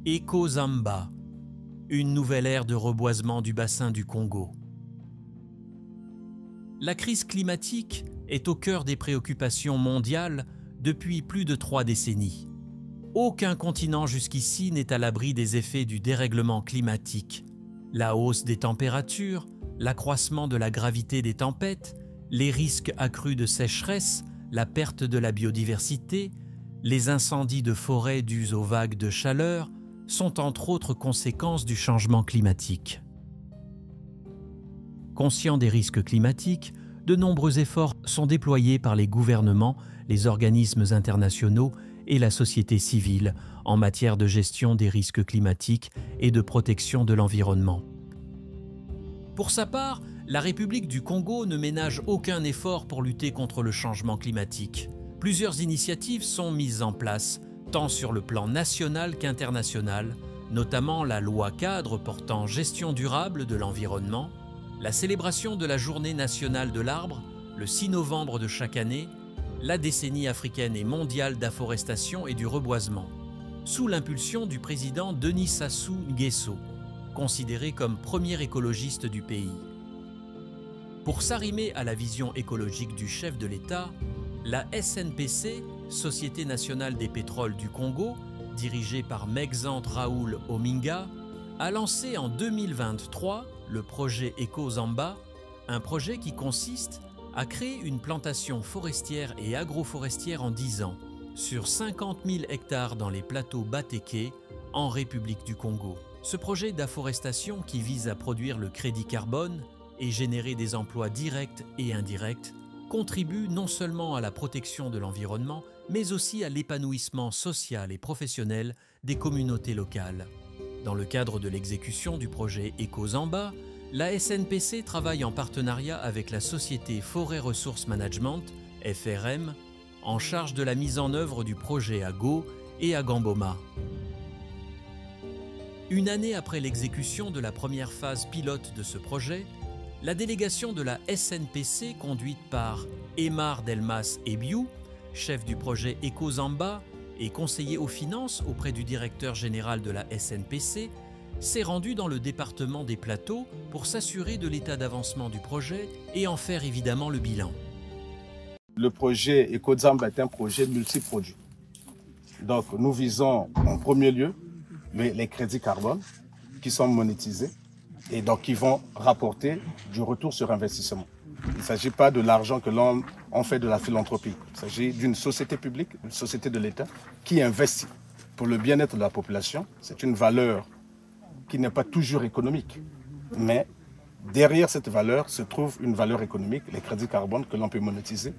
Eco-Zamba, une nouvelle ère de reboisement du bassin du Congo. La crise climatique est au cœur des préoccupations mondiales depuis plus de 3 décennies. Aucun continent jusqu'ici n'est à l'abri des effets du dérèglement climatique. La hausse des températures, l'accroissement de la gravité des tempêtes, les risques accrus de sécheresse, la perte de la biodiversité, les incendies de forêt dus aux vagues de chaleur sont entre autres conséquences du changement climatique. Conscients des risques climatiques, de nombreux efforts sont déployés par les gouvernements, les organismes internationaux et la société civile en matière de gestion des risques climatiques et de protection de l'environnement. Pour sa part, la République du Congo ne ménage aucun effort pour lutter contre le changement climatique. Plusieurs initiatives sont mises en place, tant sur le plan national qu'international, notamment la loi cadre portant gestion durable de l'environnement, la célébration de la Journée nationale de l'arbre, le 6 novembre de chaque année, la décennie africaine et mondiale d'afforestation et du reboisement, sous l'impulsion du président Denis Sassou Nguesso, considéré comme premier écologiste du pays. Pour s'arrimer à la vision écologique du chef de l'État, la SNPC, Société nationale des pétroles du Congo, dirigée par Megxant Raoul Ominga, a lancé en 2023 le projet Eco-Zamba, un projet qui consiste à créer une plantation forestière et agroforestière en 10 ans, sur 50 000 hectares dans les plateaux Batéké, en République du Congo. Ce projet d'afforestation qui vise à produire le crédit carbone et générer des emplois directs et indirects contribue non seulement à la protection de l'environnement, mais aussi à l'épanouissement social et professionnel des communautés locales. Dans le cadre de l'exécution du projet Eco-Zamba, la SNPC travaille en partenariat avec la société Forêt Ressources Management, FRM, en charge de la mise en œuvre du projet à Go et à Gamboma. Une année après l'exécution de la première phase pilote de ce projet, la délégation de la SNPC, conduite par Aymar Delmas Ebiou, chef du projet Eco-Zamba et conseiller aux finances auprès du directeur général de la SNPC, s'est rendue dans le département des Plateaux pour s'assurer de l'état d'avancement du projet et en faire évidemment le bilan. Le projet Eco-Zamba est un projet multiproduit. Donc nous visons en premier lieu les crédits carbone qui sont monétisés et donc qui vont rapporter du retour sur investissement. Il ne s'agit pas de l'argent que l'on fait de la philanthropie. Il s'agit d'une société publique, une société de l'État qui investit pour le bien-être de la population. C'est une valeur qui n'est pas toujours économique, mais derrière cette valeur se trouve une valeur économique, les crédits carbone que l'on peut monétiser,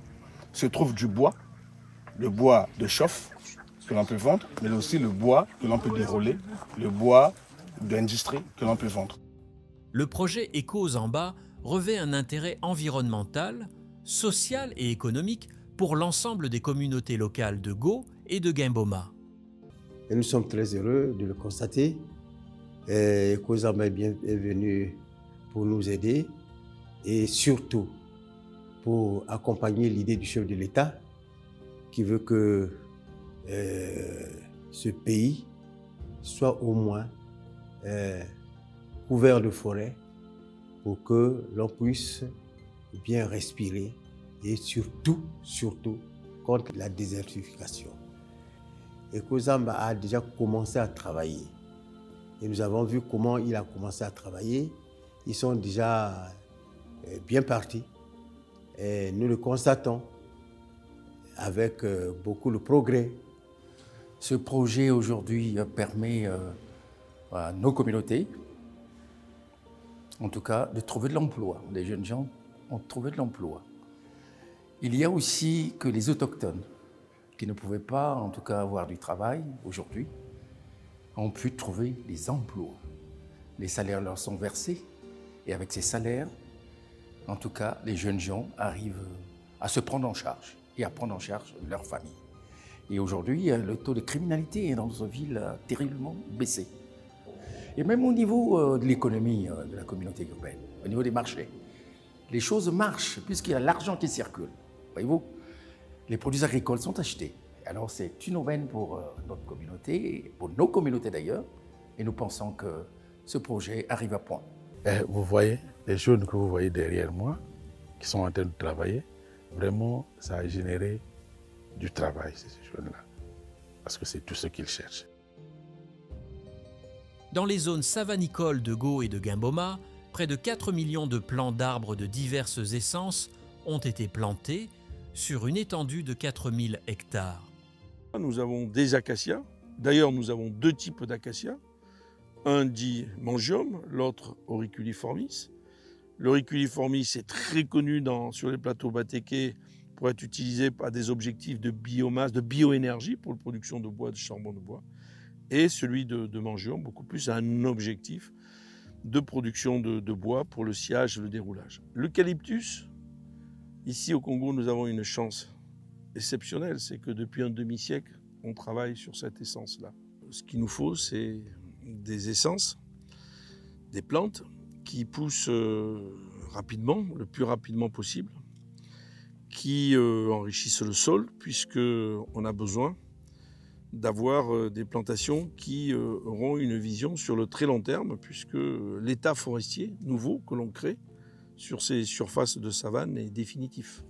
se trouve du bois, le bois de chauffe que l'on peut vendre, mais aussi le bois que l'on peut dérouler, le bois d'industrie que l'on peut vendre. Le projet Eco-Zamba revêt un intérêt environnemental, social et économique pour l'ensemble des communautés locales de Go et de Gamboma. Et nous sommes très heureux de le constater. Eco-Zamba est venu pour nous aider et surtout pour accompagner l'idée du chef de l'État qui veut que ce pays soit au moins couvert de forêts pour que l'on puisse bien respirer et surtout contre la désertification. Eco-Zamba a déjà commencé à travailler et nous avons vu comment il a commencé à travailler. Ils sont déjà bien partis et nous le constatons avec beaucoup de progrès. Ce projet aujourd'hui permet à nos communautés, en tout cas, de trouver de l'emploi. Les jeunes gens ont trouvé de l'emploi. Il y a aussi que les autochtones, qui ne pouvaient pas, en tout cas, avoir du travail aujourd'hui, ont pu trouver des emplois. Les salaires leur sont versés et avec ces salaires, en tout cas, les jeunes gens arrivent à se prendre en charge et à prendre en charge leur famille. Et aujourd'hui, le taux de criminalité dans nos villes a terriblement baissé. Et même au niveau de l'économie de la communauté urbaine, au niveau des marchés, les choses marchent puisqu'il y a l'argent qui circule. Voyez-vous, les produits agricoles sont achetés Alors c'est une aubaine pour notre communauté, pour nos communautés d'ailleurs, et nous pensons que ce projet arrive à point. Et vous voyez, les jeunes que vous voyez derrière moi, qui sont en train de travailler, vraiment, ça a généré du travail, ces jeunes-là, parce que c'est tout ce qu'ils cherchent. Dans les zones savanicoles de Gao et de Guimboma, près de 4 millions de plants d'arbres de diverses essences ont été plantés sur une étendue de 4000 hectares. Nous avons des acacias. D'ailleurs, nous avons deux types d'acacias. Un dit Mangium, l'autre Auriculiformis. L'auriculiformis est très connu sur les plateaux batékés pour être utilisé à des objectifs de biomasse, de bioénergie pour la production de bois, de charbon de bois. Et celui de Mangium, beaucoup plus, a un objectif de production de bois pour le sciage et le déroulage. L'eucalyptus, ici au Congo, nous avons une chance exceptionnelle, c'est que depuis un demi-siècle, on travaille sur cette essence-là. Ce qu'il nous faut, c'est des essences, des plantes qui poussent rapidement, le plus rapidement possible, qui enrichissent le sol, puisqu'on a besoin d'avoir des plantations qui auront une vision sur le très long terme, puisque l'état forestier nouveau que l'on crée sur ces surfaces de savane est définitif.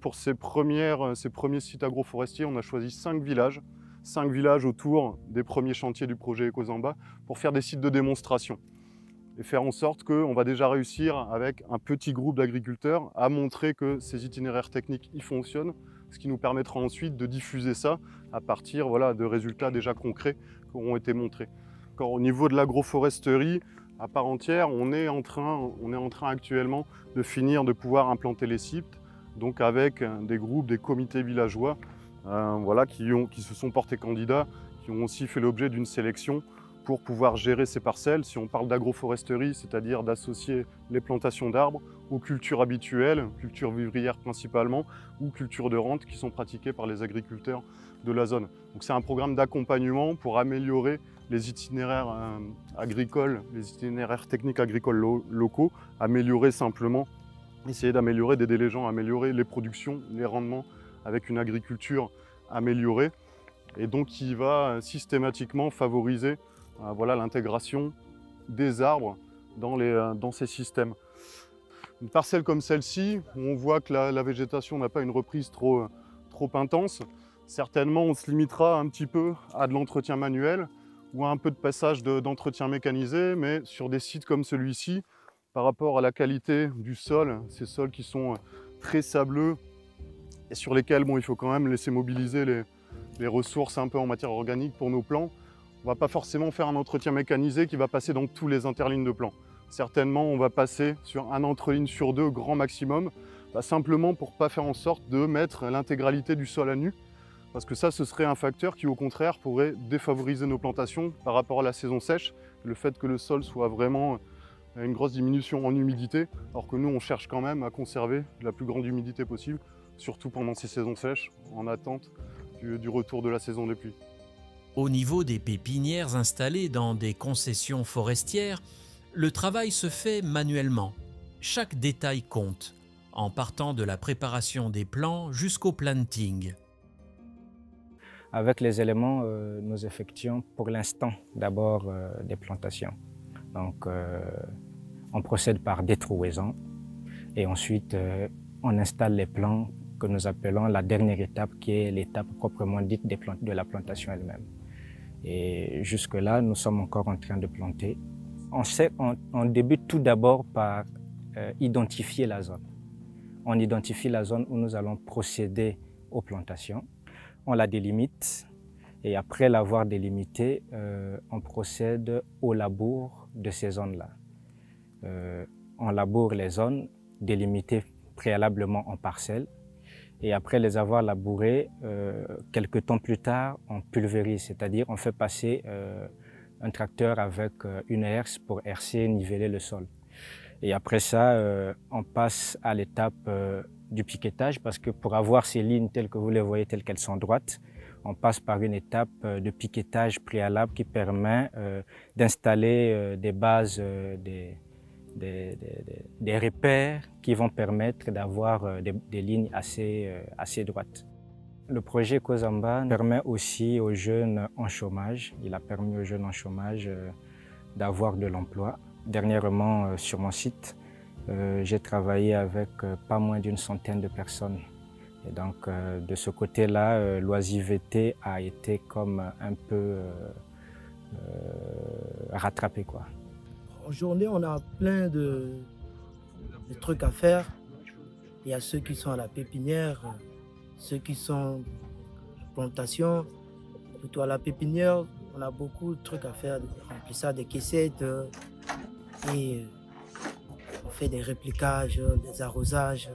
Pour ces premiers sites agroforestiers, on a choisi 5 villages autour des premiers chantiers du projet Ekozamba pour faire des sites de démonstration et faire en sorte qu'on va déjà réussir avec un petit groupe d'agriculteurs à montrer que ces itinéraires techniques y fonctionnent, ce qui nous permettra ensuite de diffuser ça à partir de résultats déjà concrets qui auront été montrés. Encore au niveau de l'agroforesterie, à part entière, on est en train actuellement de finir de pouvoir implanter les sites, donc avec des groupes, des comités villageois qui se sont portés candidats, qui ont aussi fait l'objet d'une sélection pour pouvoir gérer ces parcelles. Si on parle d'agroforesterie, c'est-à-dire d'associer les plantations d'arbres aux cultures habituelles, cultures vivrières principalement, ou cultures de rente qui sont pratiquées par les agriculteurs de la zone. Donc c'est un programme d'accompagnement pour améliorer les itinéraires agricoles, les itinéraires techniques agricoles locaux, améliorer simplement, essayer d'améliorer, d'aider les gens à améliorer les productions, les rendements avec une agriculture améliorée, et donc qui va systématiquement favoriser l'intégration des arbres dans ces systèmes. Une parcelle comme celle-ci, où on voit que la végétation n'a pas une reprise trop intense, certainement on se limitera un petit peu à de l'entretien manuel ou à un peu de passage d'entretien mécanisé, mais sur des sites comme celui-ci, par rapport à la qualité du sol, ces sols qui sont très sableux et sur lesquels il faut quand même laisser mobiliser les ressources un peu en matière organique pour nos plants, on ne va pas forcément faire un entretien mécanisé qui va passer dans tous les interlignes de plants. Certainement, on va passer sur un entreligne sur 2 grand maximum, simplement pour ne pas faire en sorte de mettre l'intégralité du sol à nu, parce que ça, ce serait un facteur qui, au contraire, pourrait défavoriser nos plantations par rapport à la saison sèche, le fait que le sol soit vraiment une grosse diminution en humidité, alors que nous, on cherche quand même à conserver la plus grande humidité possible, surtout pendant ces saisons sèches, en attente du retour de la saison des pluies. Au niveau des pépinières installées dans des concessions forestières, le travail se fait manuellement. Chaque détail compte, en partant de la préparation des plants jusqu'au planting. Avec les éléments, nous effectuons pour l'instant d'abord des plantations. Donc, on procède par détrouaison et ensuite on installe les plants que nous appelons la dernière étape, qui est l'étape proprement dite de la plantation elle-même. Et jusque-là, nous sommes encore en train de planter. On débute tout d'abord par identifier la zone. On identifie la zone où nous allons procéder aux plantations. On la délimite et après l'avoir délimitée, on procède au labour de ces zones-là. On laboure les zones délimitées préalablement en parcelles. Et après les avoir labourés, quelques temps plus tard, on pulvérise, c'est-à-dire on fait passer un tracteur avec une herse pour herser, niveler le sol. Et après ça, on passe à l'étape du piquetage, parce que pour avoir ces lignes telles que vous les voyez, telles qu'elles sont droites, on passe par une étape de piquetage préalable qui permet d'installer des bases, des repères qui vont permettre d'avoir des lignes assez droites. Le projet Kozamba permet aussi aux jeunes en chômage, il a permis aux jeunes en chômage d'avoir de l'emploi. Dernièrement, sur mon site, j'ai travaillé avec pas moins d'une centaine de personnes. Et donc, de ce côté-là, l'oisiveté a été comme un peu rattrapée, quoi. En journée, on a plein de trucs à faire. Il y a ceux qui sont à la pépinière, ceux qui sont à la plantation. Plutôt à la pépinière, on a beaucoup de trucs à faire, remplissage des caissettes et on fait des répliquages, des arrosages.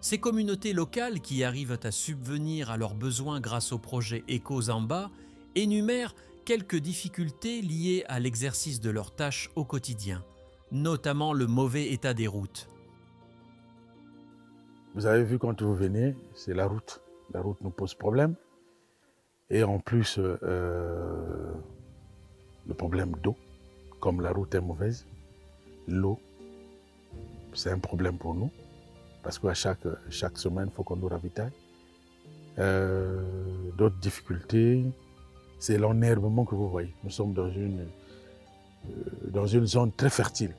Ces communautés locales qui arrivent à subvenir à leurs besoins grâce au projet Ekozamba énumèrent quelques difficultés liées à l'exercice de leurs tâches au quotidien, notamment le mauvais état des routes. Vous avez vu quand vous venez, c'est la route. La route nous pose problème. Et en plus, le problème d'eau, comme la route est mauvaise, l'eau, c'est un problème pour nous. Parce qu'à chaque semaine, il faut qu'on nous ravitaille. D'autres difficultés, c'est l'enherbement que vous voyez. Nous sommes dans une zone très fertile.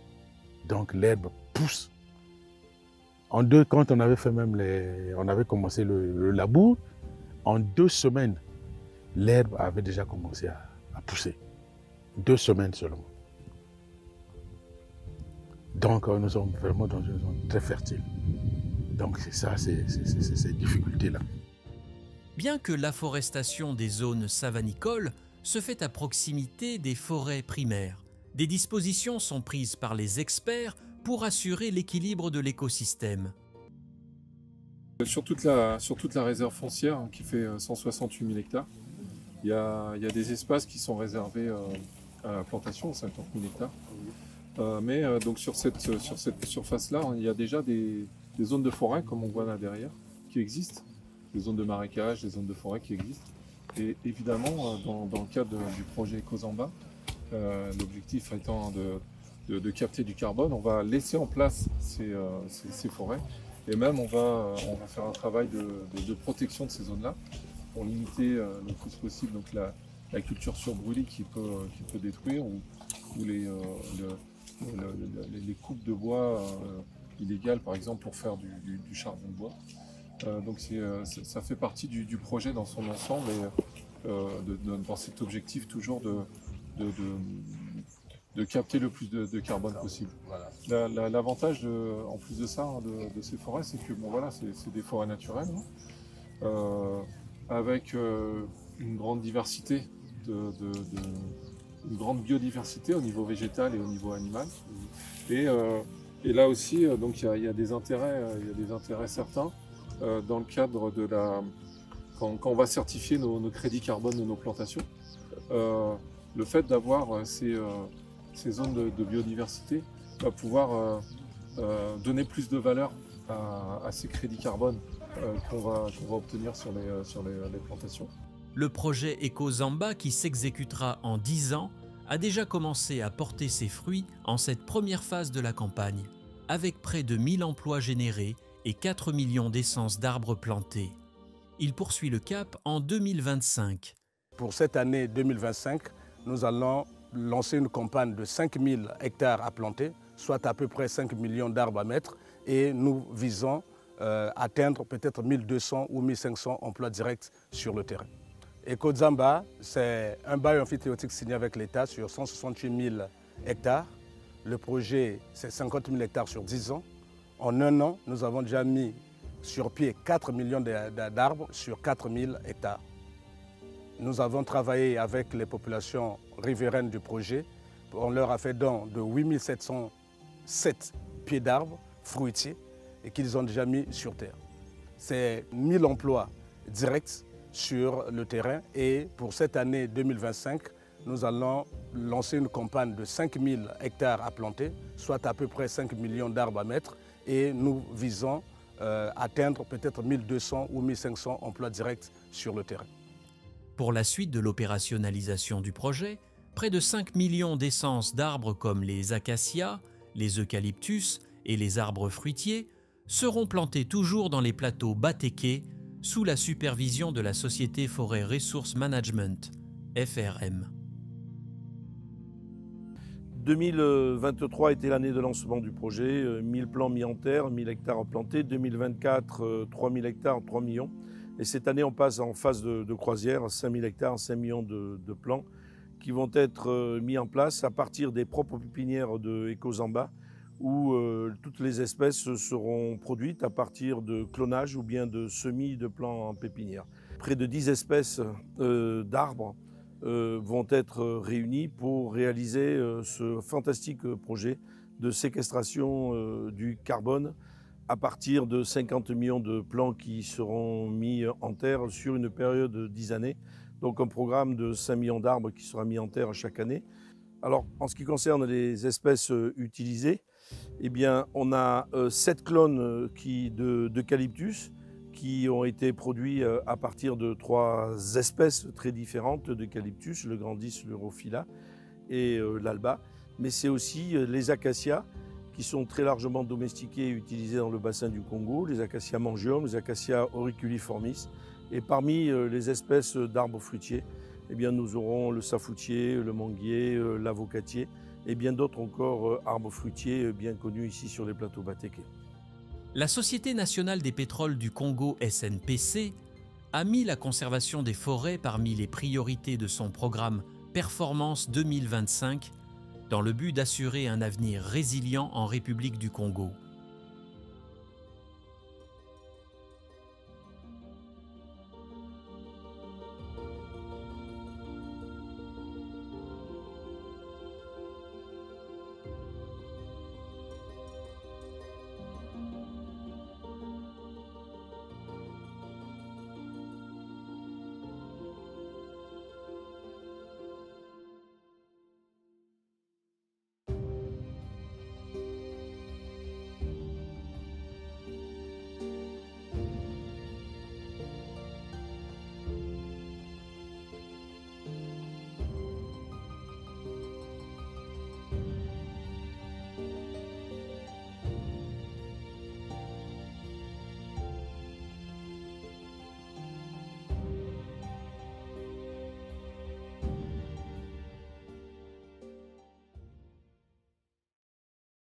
Donc l'herbe pousse. Quand on avait fait on avait commencé le labour, en 2 semaines, l'herbe avait déjà commencé à pousser. 2 semaines seulement. Donc nous sommes vraiment dans une zone très fertile. Donc c'est ça, ces difficultés-là. Bien que l'afforestation des zones savanicoles se fait à proximité des forêts primaires, des dispositions sont prises par les experts pour assurer l'équilibre de l'écosystème. Sur toute la réserve foncière, qui fait 168 000 hectares, il y a des espaces qui sont réservés à la plantation, 50 000 hectares. Mais donc sur cette surface-là, il y a déjà des zones de forêt, comme on voit là derrière, qui existent. Des zones de marécage, des zones de forêt qui existent. Et évidemment, dans le cadre du projet Kozamba, l'objectif étant de capter du carbone, on va laisser en place ces forêts. Et même on va faire un travail de protection de ces zones-là pour limiter le plus possible donc la culture sur brûlis qui peut détruire ou les coupes de bois illégales par exemple pour faire du charbon de bois. Donc ça fait partie du projet dans son ensemble et dans cet objectif toujours de capter le plus de carbone possible. L'avantage en plus de ça, de ces forêts, c'est que bon, voilà, c'est des forêts naturelles, avec une grande diversité, une grande biodiversité au niveau végétal et au niveau animal. Et là aussi, donc il y a des intérêts certains dans le cadre de quand on va certifier nos crédits carbone de nos plantations. Le fait d'avoir ces zones de biodiversité va pouvoir donner plus de valeur à ces crédits carbone qu'on va obtenir sur les plantations. Le projet Ekozamba, qui s'exécutera en 10 ans, a déjà commencé à porter ses fruits en cette première phase de la campagne, avec près de 1000 emplois générés et 4 millions d'essences d'arbres plantés. Il poursuit le cap en 2025. Pour cette année 2025, nous allons lancer une campagne de 5000 hectares à planter, soit à peu près 5 millions d'arbres à mettre, et nous visons atteindre peut-être 1200 ou 1500 emplois directs sur le terrain. Ekozamba, c'est un bail amphithéotique signé avec l'État sur 168 000 hectares. Le projet, c'est 50 000 hectares sur 10 ans. En 1 an, nous avons déjà mis sur pied 4 millions d'arbres sur 4 000 hectares. Nous avons travaillé avec les populations riveraines du projet. On leur a fait don de 8 707 pieds d'arbres fruitiers et qu'ils ont déjà mis sur terre. C'est 1000 emplois directs sur le terrain et pour cette année 2025, nous allons lancer une campagne de 5000 hectares à planter, soit à peu près 5 millions d'arbres à mettre et nous visons atteindre peut-être 1200 ou 1500 emplois directs sur le terrain. Pour la suite de l'opérationnalisation du projet, près de 5 millions d'essences d'arbres comme les acacias, les eucalyptus et les arbres fruitiers seront plantés toujours dans les plateaux Batéké, sous la supervision de la société Forêt Resource Management, FRM. 2023 était l'année de lancement du projet, 1000 plants mis en terre, 1000 hectares plantés. 2024, 3000 hectares, 3 millions. Et cette année, on passe en phase de croisière, 5000 hectares, 5 millions de plants qui vont être mis en place à partir des propres pépinières de Ecozamba, où toutes les espèces seront produites à partir de clonage ou bien de semis de plants en pépinière. Près de 10 espèces d'arbres vont être réunies pour réaliser ce fantastique projet de séquestration du carbone à partir de 50 millions de plants qui seront mis en terre sur une période de 10 années. Donc un programme de 5 millions d'arbres qui sera mis en terre chaque année. Alors en ce qui concerne les espèces utilisées, eh bien, on a 7 clones d'eucalyptus qui ont été produits à partir de 3 espèces très différentes d'eucalyptus, le grandis, le Rofila et l'alba. Mais c'est aussi les acacias qui sont très largement domestiqués et utilisés dans le bassin du Congo, les acacias mangium, les acacias auriculiformis. Et parmi les espèces d'arbres fruitiers, eh bien, nous aurons le safoutier, le manguier, l'avocatier et bien d'autres encore arbres fruitiers bien connus ici sur les plateaux batékés. La Société nationale des pétroles du Congo, SNPC, a mis la conservation des forêts parmi les priorités de son programme Performance 2025 dans le but d'assurer un avenir résilient en République du Congo.